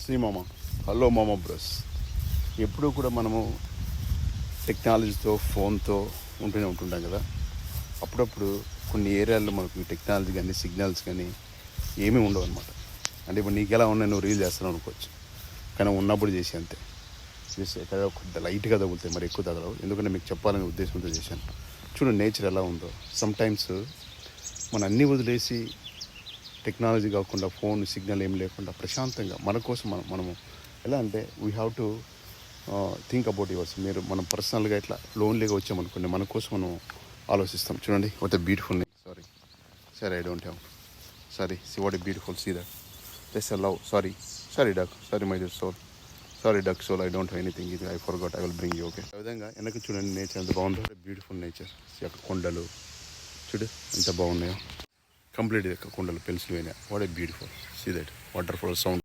శ్రీ మామ, హలో మామ బ్రస్. ఎప్పుడూ కూడా మనము టెక్నాలజీతో ఫోన్తో ఉంటుంటాం కదా. అప్పుడప్పుడు కొన్ని ఏరియాల్లో మనకు టెక్నాలజీ కానీ సిగ్నల్స్ కానీ ఏమీ ఉండవు అనమాట. అంటే ఇప్పుడు నీకు ఎలా ఉన్నాయి, నువ్వు రీల్ చేస్తున్నావు అనుకోవచ్చు, కానీ ఉన్నప్పుడు చేసి అంతే. జస్ట్ ఎక్కడ కొద్ది లైట్గా తగులుతాయి, మరి ఎక్కువ తగలవు. ఎందుకంటే మీకు చెప్పాలనే ఉద్దేశంతో చేశాను. చూడండి నేచర్ ఎలా ఉందో. సమ్ టైమ్స్ మనం అన్నీ వదిలేసి టెక్నాలజీ కాకుండా ఫోన్ సిగ్నల్ ఏం లేకుండా ప్రశాంతంగా మన కోసం మనము ఎలా అంటే we have to think about yours. మనం పర్సనల్గా ఇట్లా లోన్లీగా వచ్చామనుకోండి, మన కోసం మనం ఆలోచిస్తాం. చూడండి what a beautiful name. Sorry I don't have. See what a beautiful see that. Just love. Sorry duck. Sorry my dear soul. Sorry duck soul, I don't have anything. I forgot. I will bring you. Okay. ఆ విధంగా వెనక చూడండి nature ఎంత బాగుందో. Beautiful nature. అక్కడ కొండలు చూడు ఎంత బాగున్నాయో. కంప్లీట్గా కొండలు Pennsylvania. What a beautiful. See that waterfall sound.